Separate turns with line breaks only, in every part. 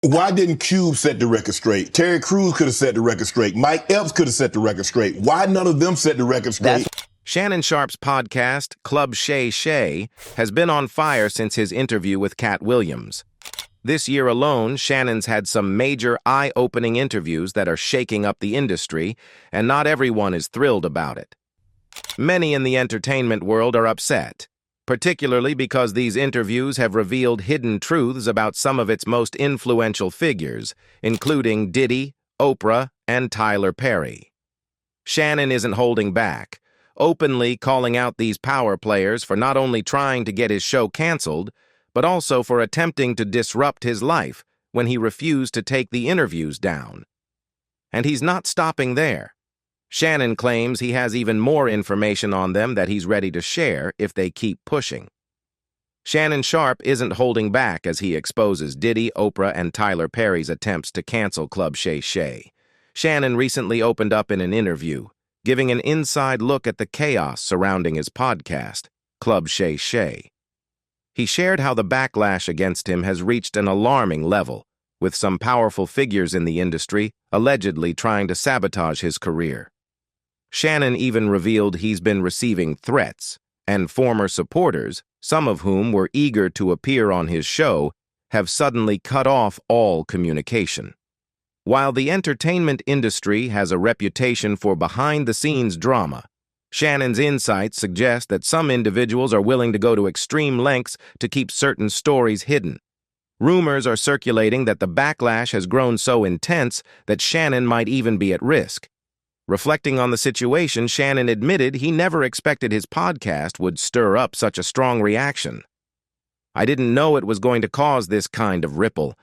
Why didn't Cube set the record straight? Terry Crews could have set the record straight. Mike Epps could have set the record straight. Why none of them set the record straight?
Shannon Sharpe's podcast, Club Shay Shay, has been on fire since his interview with Katt Williams. This year alone, Shannon's had some major eye-opening interviews that are shaking up the industry, and not everyone is thrilled about it. Many in the entertainment world are upset, particularly because these interviews have revealed hidden truths about some of its most influential figures, including Diddy, Oprah, and Tyler Perry. Shannon isn't holding back, openly calling out these power players for not only trying to get his show canceled, but also for attempting to disrupt his life when he refused to take the interviews down. And he's not stopping there. Shannon claims he has even more information on them that he's ready to share if they keep pushing. Shannon Sharpe isn't holding back as he exposes Diddy, Oprah, and Tyler Perry's attempts to cancel Club Shay Shay. Shannon recently opened up in an interview, giving an inside look at the chaos surrounding his podcast, Club Shay Shay. He shared how the backlash against him has reached an alarming level, with some powerful figures in the industry allegedly trying to sabotage his career. Shannon even revealed he's been receiving threats, and former supporters, some of whom were eager to appear on his show, have suddenly cut off all communication. While the entertainment industry has a reputation for behind-the-scenes drama, Shannon's insights suggest that some individuals are willing to go to extreme lengths to keep certain stories hidden. Rumors are circulating that the backlash has grown so intense that Shannon might even be at risk. Reflecting on the situation, Shannon admitted he never expected his podcast would stir up such a strong reaction. "I didn't know it was going to cause this kind of ripple.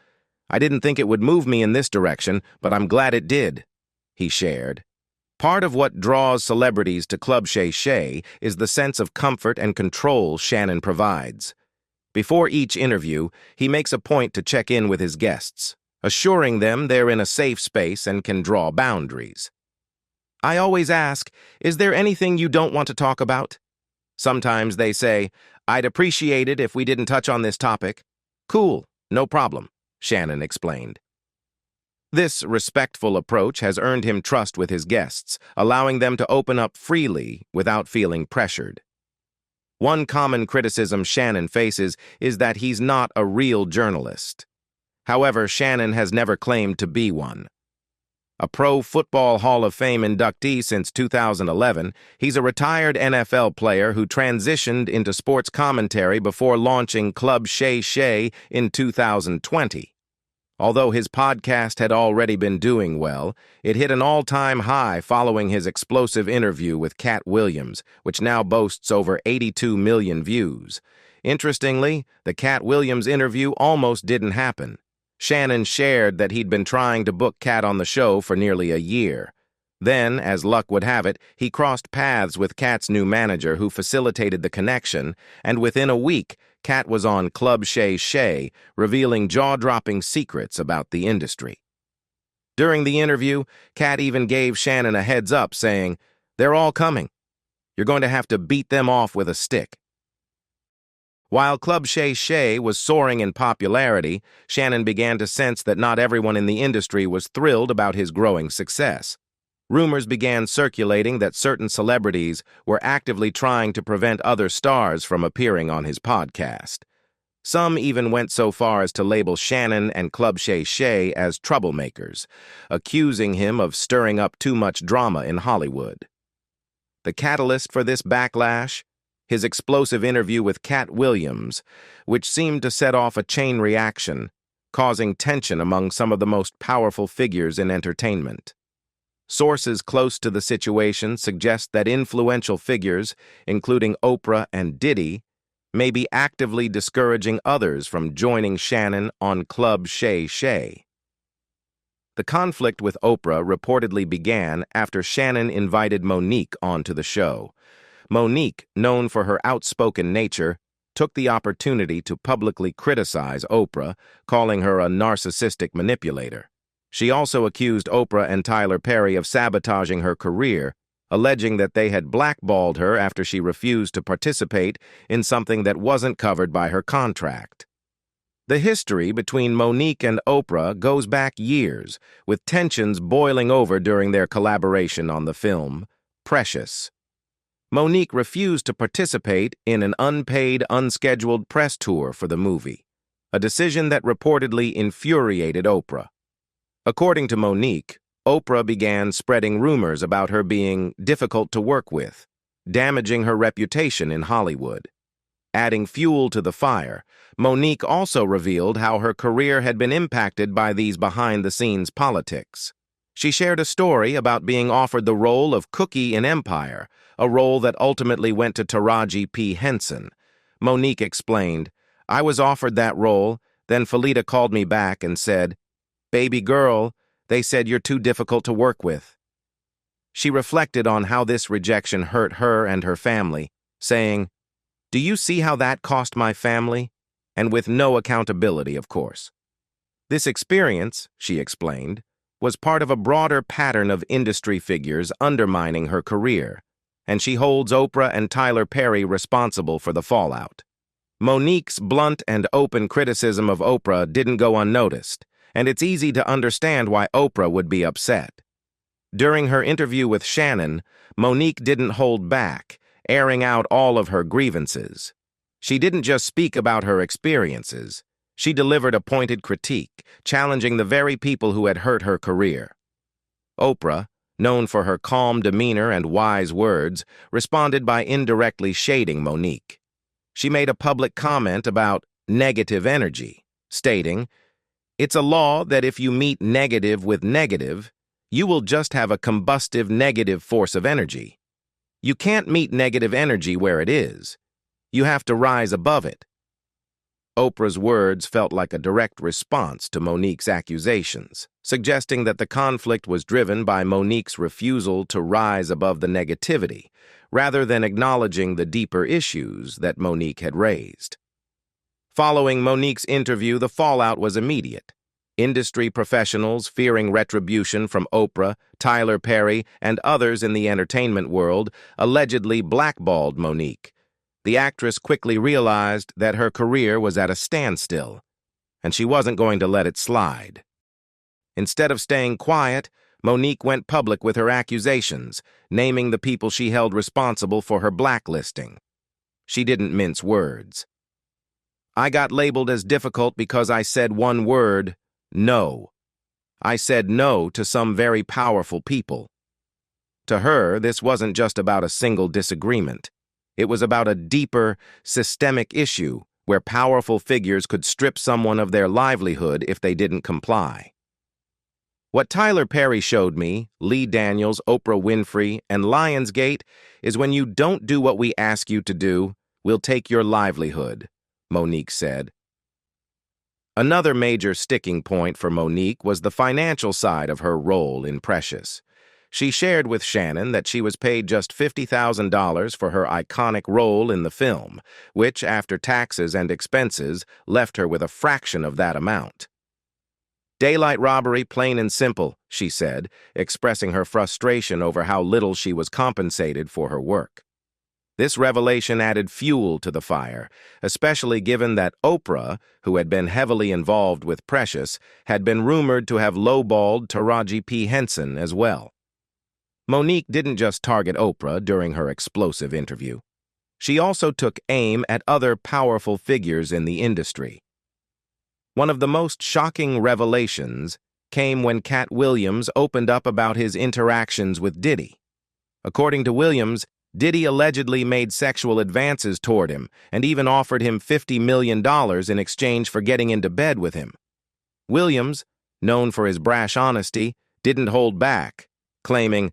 I didn't think it would move me in this direction, but I'm glad it did," he shared. Part of what draws celebrities to Club Shay Shay is the sense of comfort and control Shannon provides. Before each interview, he makes a point to check in with his guests, assuring them they're in a safe space and can draw boundaries. "I always ask, is there anything you don't want to talk about?" Sometimes they say, "I'd appreciate it if we didn't touch on this topic." "Cool, no problem," Shannon explained. This respectful approach has earned him trust with his guests, allowing them to open up freely without feeling pressured. One common criticism Shannon faces is that he's not a real journalist. However, Shannon has never claimed to be one. A Pro Football Hall of Fame inductee since 2011, he's a retired NFL player who transitioned into sports commentary before launching Club Shay Shay in 2020. Although his podcast had already been doing well, it hit an all-time high following his explosive interview with Katt Williams, which now boasts over 82 million views. Interestingly, the Katt Williams interview almost didn't happen. Shannon shared that he'd been trying to book Katt on the show for nearly a year. Then, as luck would have it, he crossed paths with Katt's new manager who facilitated the connection, and within a week, Katt was on Club Shay Shay, revealing jaw-dropping secrets about the industry. During the interview, Katt even gave Shannon a heads-up, saying, "They're all coming. You're going to have to beat them off with a stick." While Club Shay Shay was soaring in popularity, Shannon began to sense that not everyone in the industry was thrilled about his growing success. Rumors began circulating that certain celebrities were actively trying to prevent other stars from appearing on his podcast. Some even went so far as to label Shannon and Club Shay Shay as troublemakers, accusing him of stirring up too much drama in Hollywood. The catalyst for this backlash? His explosive interview with Katt Williams, which seemed to set off a chain reaction, causing tension among some of the most powerful figures in entertainment. Sources close to the situation suggest that influential figures, including Oprah and Diddy, may be actively discouraging others from joining Shannon on Club Shay Shay. The conflict with Oprah reportedly began after Shannon invited Mo'Nique onto the show. Mo'Nique, known for her outspoken nature, took the opportunity to publicly criticize Oprah, calling her a narcissistic manipulator. She also accused Oprah and Tyler Perry of sabotaging her career, alleging that they had blackballed her after she refused to participate in something that wasn't covered by her contract. The history between Monique and Oprah goes back years, with tensions boiling over during their collaboration on the film, Precious. Monique refused to participate in an unpaid, unscheduled press tour for the movie, a decision that reportedly infuriated Oprah. According to Monique, Oprah began spreading rumors about her being difficult to work with, damaging her reputation in Hollywood. Adding fuel to the fire, Monique also revealed how her career had been impacted by these behind-the-scenes politics. She shared a story about being offered the role of Cookie in Empire, a role that ultimately went to Taraji P. Henson. Monique explained, "I was offered that role, then Felita called me back and said, 'Baby girl, they said you're too difficult to work with.'" She reflected on how this rejection hurt her and her family, saying, "Do you see how that cost my family?" And with no accountability, of course. This experience, she explained, was part of a broader pattern of industry figures undermining her career, and she holds Oprah and Tyler Perry responsible for the fallout. Monique's blunt and open criticism of Oprah didn't go unnoticed, and it's easy to understand why Oprah would be upset. During her interview with Shannon, Monique didn't hold back, airing out all of her grievances. She didn't just speak about her experiences. She delivered a pointed critique, challenging the very people who had hurt her career. Oprah, known for her calm demeanor and wise words, responded by indirectly shading Monique. She made a public comment about negative energy, stating, "It's a law that if you meet negative with negative, you will just have a combustive negative force of energy. You can't meet negative energy where it is. You have to rise above it." Oprah's words felt like a direct response to Monique's accusations, suggesting that the conflict was driven by Monique's refusal to rise above the negativity, rather than acknowledging the deeper issues that Monique had raised. Following Monique's interview, the fallout was immediate. Industry professionals, fearing retribution from Oprah, Tyler Perry, and others in the entertainment world, allegedly blackballed Monique. The actress quickly realized that her career was at a standstill, and she wasn't going to let it slide. Instead of staying quiet, Monique went public with her accusations, naming the people she held responsible for her blacklisting. She didn't mince words. "I got labeled as difficult because I said one word, no. I said no to some very powerful people." To her, this wasn't just about a single disagreement. It was about a deeper, systemic issue where powerful figures could strip someone of their livelihood if they didn't comply. What Tyler Perry showed me, Lee Daniels, Oprah Winfrey, and Lionsgate is when you don't do what we ask you to do, we'll take your livelihood, Monique said. Another major sticking point for Monique was the financial side of her role in Precious. She shared with Shannon that she was paid just $50,000 for her iconic role in the film, which, after taxes and expenses, left her with a fraction of that amount. "Daylight robbery, plain and simple," she said, expressing her frustration over how little she was compensated for her work. This revelation added fuel to the fire, especially given that Oprah, who had been heavily involved with Precious, had been rumored to have lowballed Taraji P. Henson as well. Monique didn't just target Oprah during her explosive interview. She also took aim at other powerful figures in the industry. One of the most shocking revelations came when Katt Williams opened up about his interactions with Diddy. According to Williams, Diddy allegedly made sexual advances toward him and even offered him $50 million in exchange for getting into bed with him. Williams, known for his brash honesty, didn't hold back, claiming,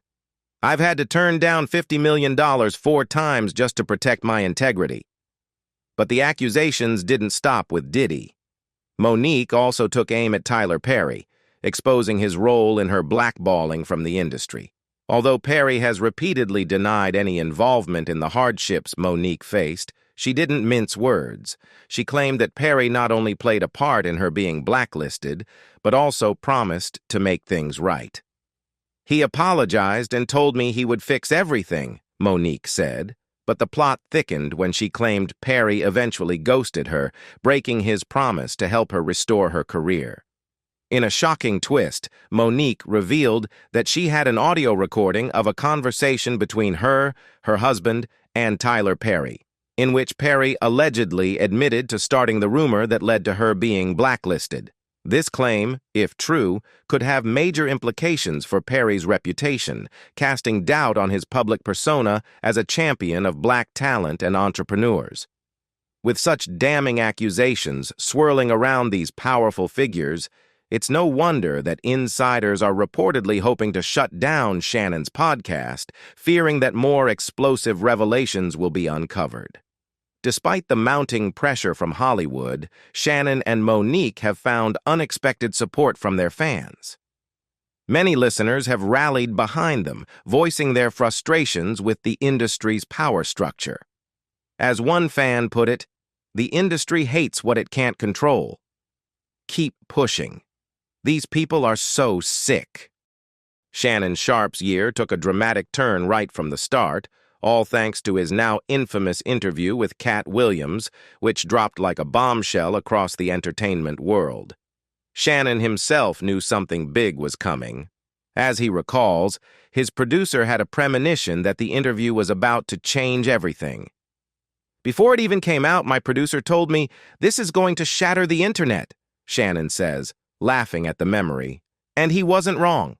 "I've had to turn down $50 million 4 times just to protect my integrity." But the accusations didn't stop with Diddy. Monique also took aim at Tyler Perry, exposing his role in her blackballing from the industry. Although Perry has repeatedly denied any involvement in the hardships Monique faced, she didn't mince words. She claimed that Perry not only played a part in her being blacklisted, but also promised to make things right. "He apologized and told me he would fix everything," Monique said, But the plot thickened when she claimed Perry eventually ghosted her, breaking his promise to help her restore her career. In a shocking twist, Monique revealed that she had an audio recording of a conversation between her husband, and Tyler Perry, in which Perry allegedly admitted to starting the rumor that led to her being blacklisted. This claim, if true, could have major implications for Perry's reputation, casting doubt on his public persona as a champion of black talent and entrepreneurs. With such damning accusations swirling around these powerful figures, it's no wonder that insiders are reportedly hoping to shut down Shannon's podcast, fearing that more explosive revelations will be uncovered. Despite the mounting pressure from Hollywood, Shannon and Monique have found unexpected support from their fans. Many listeners have rallied behind them, voicing their frustrations with the industry's power structure. As one fan put it, "The industry hates what it can't control. Keep pushing. These people are so sick." Shannon Sharpe's year took a dramatic turn right from the start, all thanks to his now infamous interview with Katt Williams, which dropped like a bombshell across the entertainment world. Shannon himself knew something big was coming. As he recalls, his producer had a premonition that the interview was about to change everything. "Before it even came out, my producer told me, 'This is going to shatter the internet,'" Shannon says, laughing at the memory. And he wasn't wrong.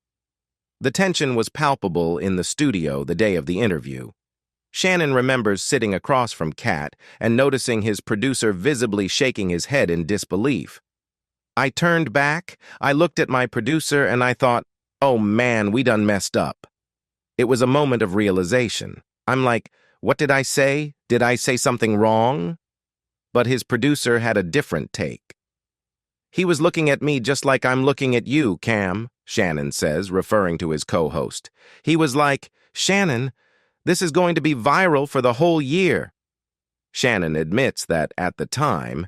The tension was palpable in the studio the day of the interview. Shannon remembers sitting across from Katt and noticing his producer visibly shaking his head in disbelief. "I turned back, I looked at my producer, and I thought, oh man, we done messed up." It was a moment of realization. I'm like, what did I say? Did I say something wrong? But his producer had a different take. "He was looking at me just like I'm looking at you, Cam," Shannon says, referring to his co-host. "He was like, 'Shannon, this is going to be viral for the whole year.'" Shannon admits that, at the time,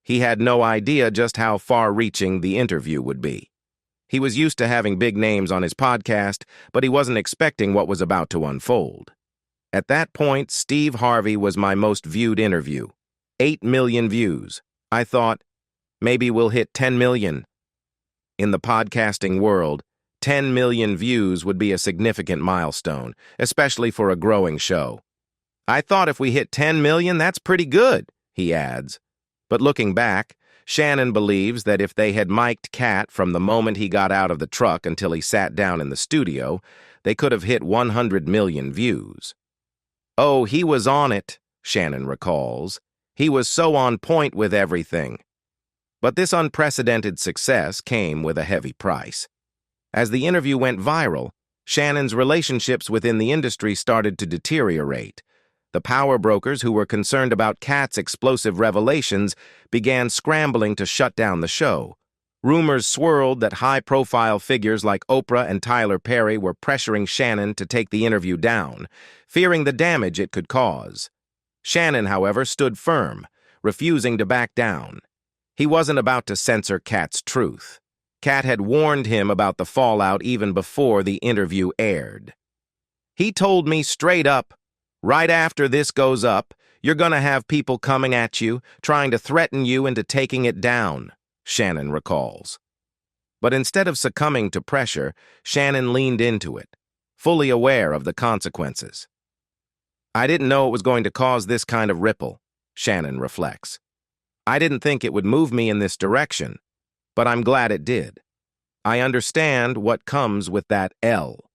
he had no idea just how far-reaching the interview would be. He was used to having big names on his podcast, but he wasn't expecting what was about to unfold. At that point, Steve Harvey was my most viewed interview. 8 million views. I thought, maybe we'll hit 10 million. In the podcasting world, 10 million views would be a significant milestone, especially for a growing show. "I thought if we hit 10 million, that's pretty good," he adds. But looking back, Shannon believes that if they had mic'd Katt from the moment he got out of the truck until he sat down in the studio, they could have hit 100 million views. "Oh, he was on it," Shannon recalls. "He was so on point with everything." But this unprecedented success came with a heavy price. As the interview went viral, Shannon's relationships within the industry started to deteriorate. The power brokers who were concerned about Katt's explosive revelations began scrambling to shut down the show. Rumors swirled that high-profile figures like Oprah and Tyler Perry were pressuring Shannon to take the interview down, fearing the damage it could cause. Shannon, however, stood firm, refusing to back down. He wasn't about to censor Katt's truth. Katt had warned him about the fallout even before the interview aired. "He told me straight up, right after this goes up, you're gonna have people coming at you, trying to threaten you into taking it down," Shannon recalls. But instead of succumbing to pressure, Shannon leaned into it, fully aware of the consequences. "I didn't know it was going to cause this kind of ripple," Shannon reflects. "I didn't think it would move me in this direction, but I'm glad it did. I understand what comes with that L."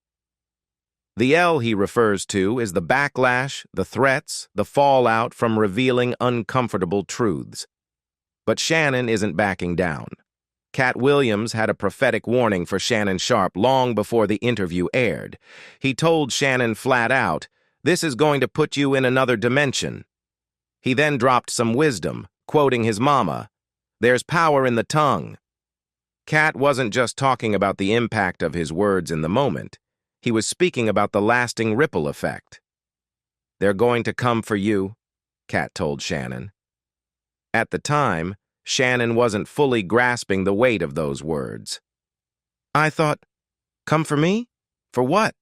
The L he refers to is the backlash, the threats, the fallout from revealing uncomfortable truths. But Shannon isn't backing down. Katt Williams had a prophetic warning for Shannon Sharpe long before the interview aired. He told Shannon flat out, "This is going to put you in another dimension." He then dropped some wisdom, quoting his mama, "There's power in the tongue." Katt wasn't just talking about the impact of his words in the moment. He was speaking about the lasting ripple effect. "They're going to come for you," Katt told Shannon. At the time, Shannon wasn't fully grasping the weight of those words. "I thought, come for me? For what?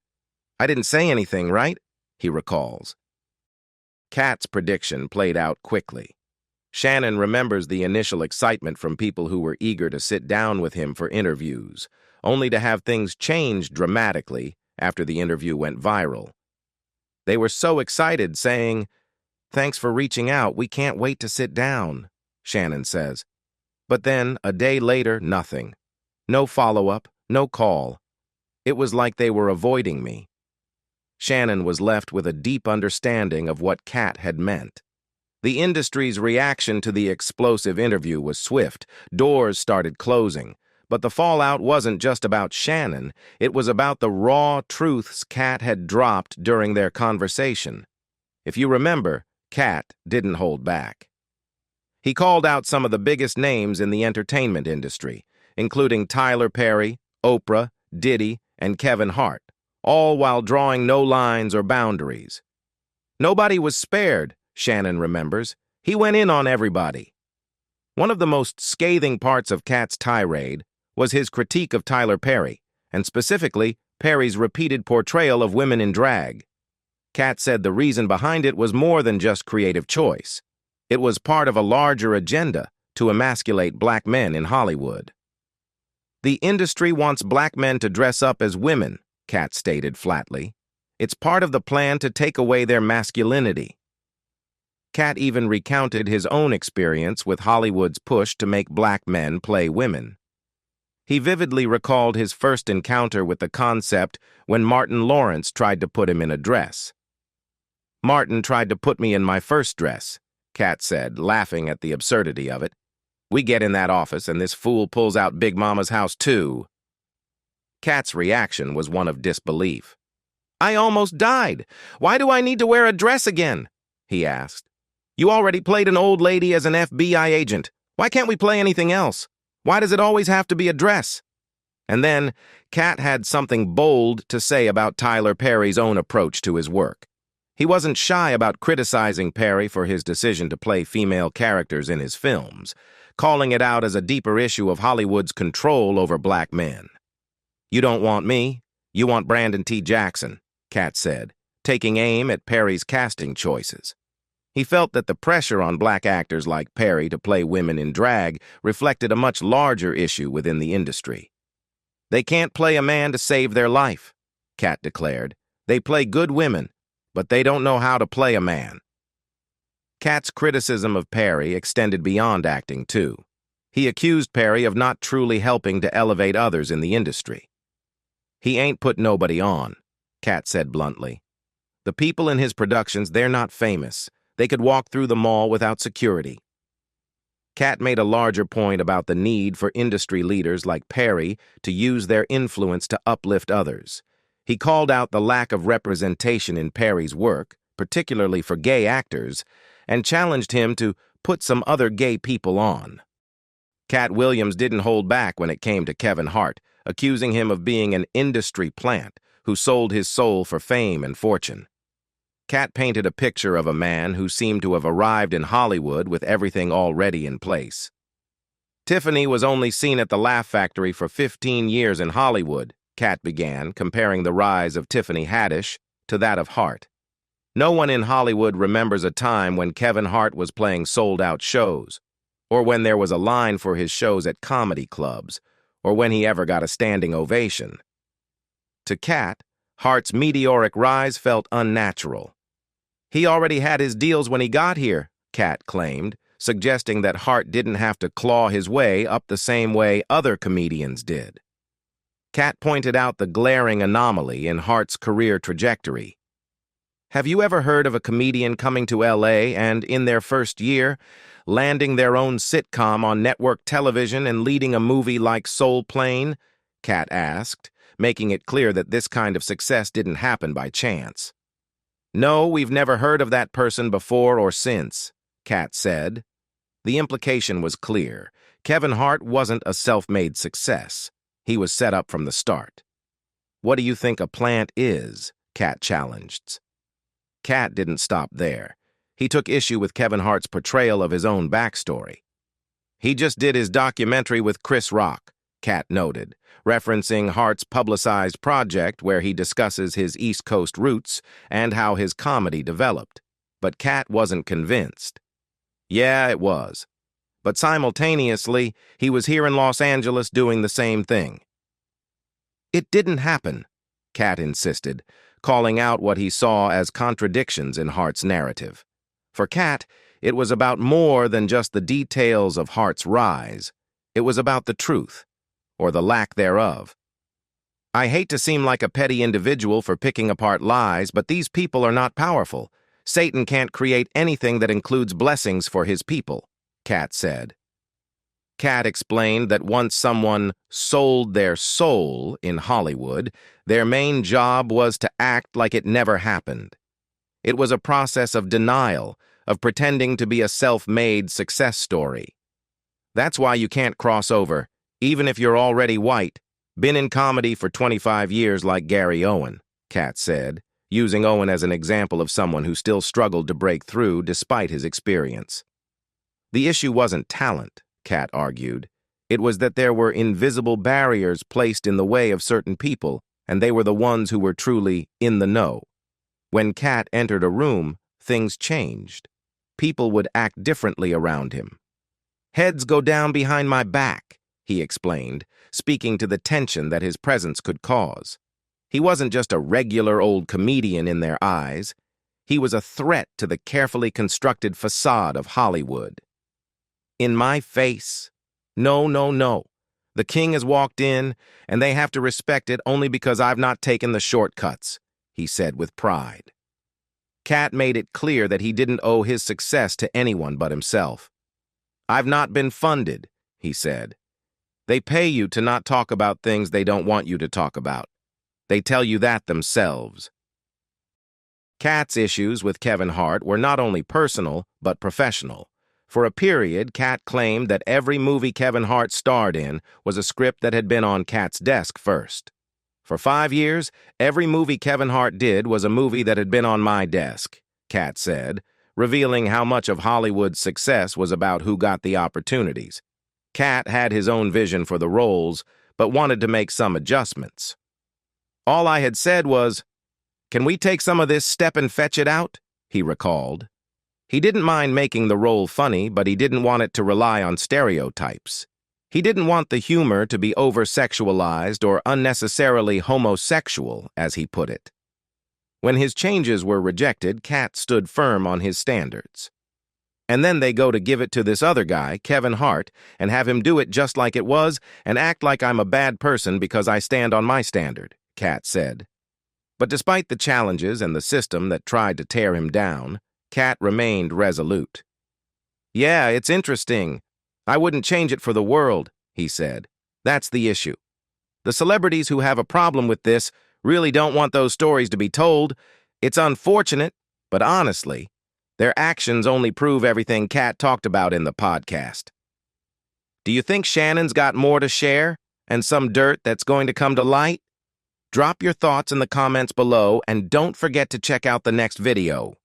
I didn't say anything, right?" he recalls. Katt's prediction played out quickly. Shannon remembers the initial excitement from people who were eager to sit down with him for interviews, only to have things change dramatically after the interview went viral. They were so excited, saying, "Thanks for reaching out, we can't wait to sit down," Shannon says. But then, a day later, nothing. No follow-up, no call. It was like they were avoiding me. Shannon was left with a deep understanding of what Katt had meant. The industry's reaction to the explosive interview was swift. Doors started closing. But the fallout wasn't just about Shannon. It was about the raw truths Katt had dropped during their conversation. If you remember, Katt didn't hold back. He called out some of the biggest names in the entertainment industry, including Tyler Perry, Oprah, Diddy, and Kevin Hart, all while drawing no lines or boundaries. Nobody was spared, Shannon remembers. He went in on everybody. One of the most scathing parts of Katt's tirade was his critique of Tyler Perry, and specifically Perry's repeated portrayal of women in drag. Katt said the reason behind it was more than just creative choice. It was part of a larger agenda to emasculate black men in Hollywood. "The industry wants black men to dress up as women," Katt stated flatly. "It's part of the plan to take away their masculinity." Katt even recounted his own experience with Hollywood's push to make black men play women. He vividly recalled his first encounter with the concept when Martin Lawrence tried to put him in a dress. "Martin tried to put me in my first dress," Katt said, laughing at the absurdity of it. "We get in that office and this fool pulls out Big Mama's house too." Katt's reaction was one of disbelief. "I almost died. Why do I need to wear a dress again?" he asked. "You already played an old lady as an FBI agent. Why can't we play anything else? Why does it always have to be a dress?" And then, Katt had something bold to say about Tyler Perry's own approach to his work. He wasn't shy about criticizing Perry for his decision to play female characters in his films, calling it out as a deeper issue of Hollywood's control over black men. "You don't want me, you want Brandon T. Jackson," Katt said, taking aim at Perry's casting choices. He felt that the pressure on black actors like Perry to play women in drag reflected a much larger issue within the industry. "They can't play a man to save their life," Katt declared. "They play good women, but they don't know how to play a man." Katt's criticism of Perry extended beyond acting, too. He accused Perry of not truly helping to elevate others in the industry. "He ain't put nobody on," Katt said bluntly. "The people in his productions, they're not famous. They could walk through the mall without security." Katt made a larger point about the need for industry leaders like Perry to use their influence to uplift others. He called out the lack of representation in Perry's work, particularly for gay actors, and challenged him to put some other gay people on. Katt Williams didn't hold back when it came to Kevin Hart, accusing him of being an industry plant who sold his soul for fame and fortune. Katt painted a picture of a man who seemed to have arrived in Hollywood with everything already in place. "Tiffany was only seen at the Laugh Factory for 15 years in Hollywood," Katt began, comparing the rise of Tiffany Haddish to that of Hart. "No one in Hollywood remembers a time when Kevin Hart was playing sold-out shows, or when there was a line for his shows at comedy clubs, or when he ever got a standing ovation." To Katt, Hart's meteoric rise felt unnatural. "He already had his deals when he got here," Katt claimed, suggesting that Hart didn't have to claw his way up the same way other comedians did. Katt pointed out the glaring anomaly in Hart's career trajectory. "Have you ever heard of a comedian coming to LA and, in their first year, landing their own sitcom on network television and leading a movie like Soul Plane?" Katt asked, making it clear that this kind of success didn't happen by chance. "No, we've never heard of that person before or since," Katt said. The implication was clear. Kevin Hart wasn't a self-made success. He was set up from the start. "What do you think a plant is?" Katt challenged. Katt didn't stop there. He took issue with Kevin Hart's portrayal of his own backstory. "He just did his documentary with Chris Rock," Katt noted, referencing Hart's publicized project where he discusses his East Coast roots and how his comedy developed. but Katt wasn't convinced. Yeah, it was. But simultaneously, he was here in Los Angeles doing the same thing. It didn't happen, Katt insisted, calling out what he saw as contradictions in Hart's narrative. For Katt, it was about more than just the details of Hart's rise. It was about the truth, or the lack thereof. I hate to seem like a petty individual for picking apart lies, but these people are not powerful. Satan can't create anything that includes blessings for his people, Katt said. Katt explained that once someone sold their soul in Hollywood, their main job was to act like it never happened. It was a process of denial, of pretending to be a self-made success story. That's why you can't cross over, even if you're already white. Been in comedy for 25 years like Gary Owen, Katt said, using Owen as an example of someone who still struggled to break through despite his experience. The issue wasn't talent, Katt argued. It was that there were invisible barriers placed in the way of certain people, and they were the ones who were truly in the know. When Katt entered a room, things changed. People would act differently around him. Heads go down behind my back, he explained, speaking to the tension that his presence could cause. He wasn't just a regular old comedian in their eyes. He was a threat to the carefully constructed facade of Hollywood. In my face. No, no, no. The king has walked in, and they have to respect it only because I've not taken the shortcuts, he said with pride. Katt made it clear that he didn't owe his success to anyone but himself. I've not been funded, he said. They pay you to not talk about things they don't want you to talk about. They tell you that themselves. Katt's issues with Kevin Hart were not only personal, but professional. For a period, Katt claimed that every movie Kevin Hart starred in was a script that had been on Katt's desk first. For 5 years, every movie Kevin Hart did was a movie that had been on my desk, Katt said, revealing how much of Hollywood's success was about who got the opportunities. Katt had his own vision for the roles, but wanted to make some adjustments. All I had said was, "Can we take some of this step and fetch it out?" he recalled. He didn't mind making the role funny, but he didn't want it to rely on stereotypes. He didn't want the humor to be over-sexualized or unnecessarily homosexual, as he put it. When his changes were rejected, Katt stood firm on his standards. And then they go to give it to this other guy, Kevin Hart, and have him do it just like it was and act like I'm a bad person because I stand on my standard, Katt said. But despite the challenges and the system that tried to tear him down, Katt remained resolute. Yeah, it's interesting. I wouldn't change it for the world, he said. That's the issue. The celebrities who have a problem with this really don't want those stories to be told. It's unfortunate, but honestly, their actions only prove everything Katt talked about in the podcast. Do you think Shannon's got more to share and some dirt that's going to come to light? Drop your thoughts in the comments below and don't forget to check out the next video.